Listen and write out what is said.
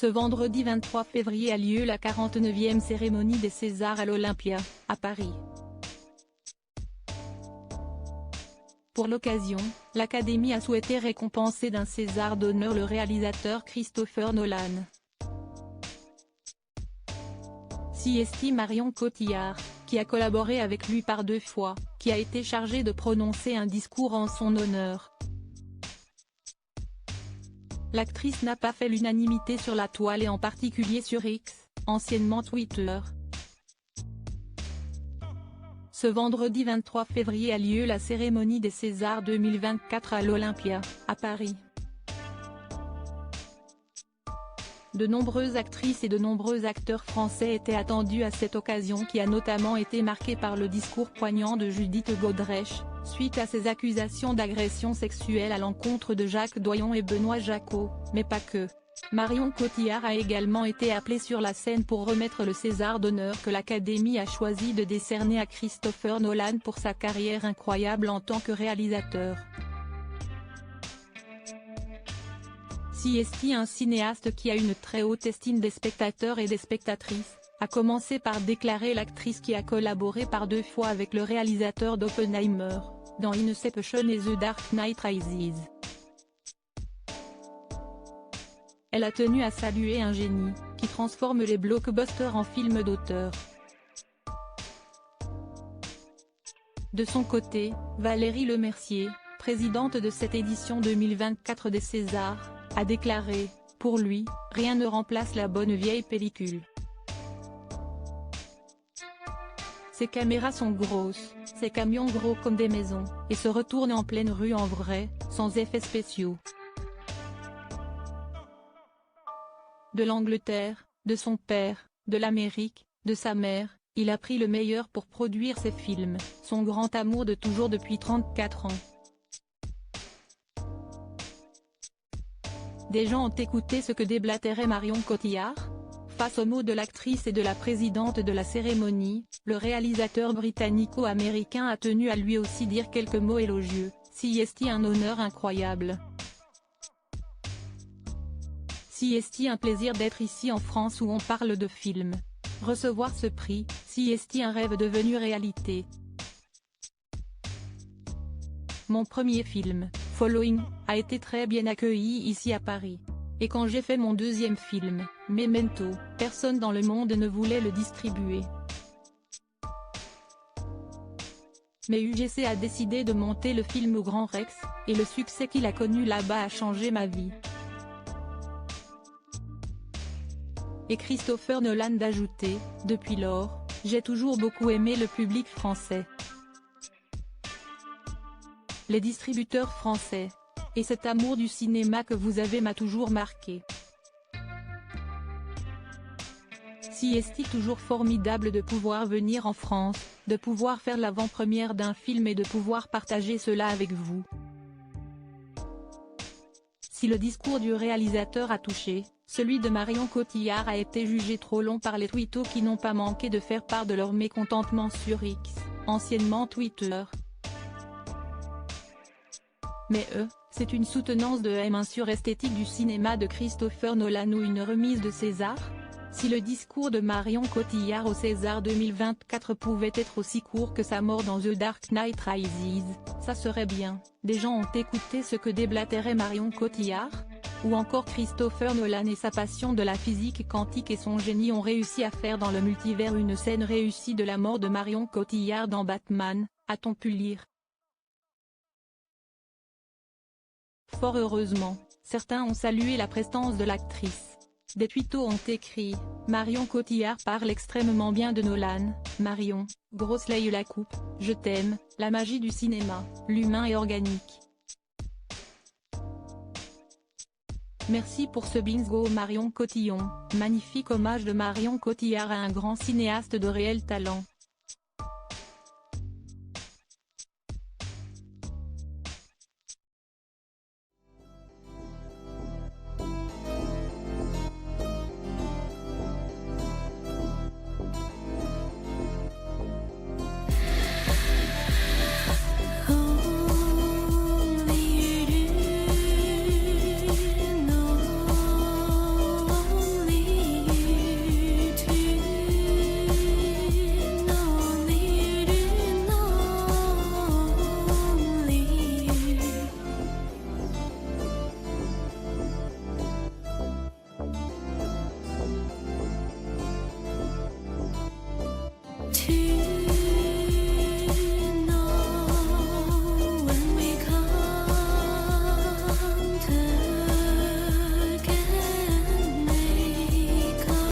Ce vendredi 23 février a lieu la 49e cérémonie des Césars à l'Olympia, à Paris. Pour l'occasion, l'Académie a souhaité récompenser d'un César d'honneur le réalisateur Christopher Nolan. CST Marion Cotillard, qui a collaboré avec lui par 2 fois, qui a été chargée de prononcer un discours en son honneur. L'actrice n'a pas fait l'unanimité sur la toile et en particulier sur X, anciennement Twitter. Ce vendredi 23 février a lieu la cérémonie des Césars 2024 à l'Olympia, à Paris. De nombreuses actrices et de nombreux acteurs français étaient attendus à cette occasion qui a notamment été marquée par le discours poignant de Judith Godrèche, suite à ses accusations d'agression sexuelle à l'encontre de Jacques Doyon et Benoît Jacot, mais pas que. Marion Cotillard a également été appelée sur la scène pour remettre le César d'honneur que l'Académie a choisi de décerner à Christopher Nolan pour sa carrière incroyable en tant que réalisateur. CST, un cinéaste qui a une très haute estime des spectateurs et des spectatrices, a commencé par déclarer l'actrice qui a collaboré par 2 fois avec le réalisateur d'Oppenheimer, dans Inception et The Dark Knight Rises. Elle a tenu à saluer un génie, qui transforme les blockbusters en films d'auteur. De son côté, Valérie Lemercier, présidente de cette édition 2024 des Césars, a déclaré « Pour lui, rien ne remplace la bonne vieille pellicule. Ces caméras sont grosses, ces camions gros comme des maisons, et se retournent en pleine rue en vrai, sans effets spéciaux. De l'Angleterre, de son père, de l'Amérique, de sa mère, il a pris le meilleur pour produire ses films, son grand amour de toujours depuis 34 ans. Des gens ont écouté ce que déblatérait Marion Cotillard ?» Face aux mots de l'actrice et de la présidente de la cérémonie, le réalisateur britannico-américain a tenu à lui aussi dire quelques mots élogieux. CST, un honneur incroyable. CST, un plaisir d'être ici en France où on parle de films. Recevoir ce prix, CST, un rêve devenu réalité. Mon premier film, Following, a été très bien accueilli ici à Paris. Et quand j'ai fait mon 2e film, Memento, personne dans le monde ne voulait le distribuer. Mais UGC a décidé de monter le film au Grand Rex, et le succès qu'il a connu là-bas a changé ma vie. Et Christopher Nolan d'ajouter, depuis lors, j'ai toujours beaucoup aimé le public français. Les distributeurs français. Et cet amour du cinéma que vous avez m'a toujours marqué. CST, toujours formidable de pouvoir venir en France, de pouvoir faire l'avant-première d'un film et de pouvoir partager cela avec vous. Si le discours du réalisateur a touché, celui de Marion Cotillard a été jugé trop long par les twittos qui n'ont pas manqué de faire part de leur mécontentement sur X, anciennement Twitter. Mais c'est une soutenance de M1 sur esthétique du cinéma de Christopher Nolan ou une remise de César? Si le discours de Marion Cotillard au César 2024 pouvait être aussi court que sa mort dans The Dark Knight Rises, ça serait bien. Des gens ont écouté ce que déblatérait Marion Cotillard? Ou encore Christopher Nolan et sa passion de la physique quantique et son génie ont réussi à faire dans le multivers une scène réussie de la mort de Marion Cotillard dans Batman, a-t-on pu lire? Fort heureusement, certains ont salué la prestance de l'actrice. Des twittos ont écrit « Marion Cotillard parle extrêmement bien de Nolan, Marion, grosse laye la coupe, je t'aime, la magie du cinéma, l'humain est organique. Merci pour ce bingo Marion Cotillon, magnifique hommage de Marion Cotillard à un grand cinéaste de réel talent.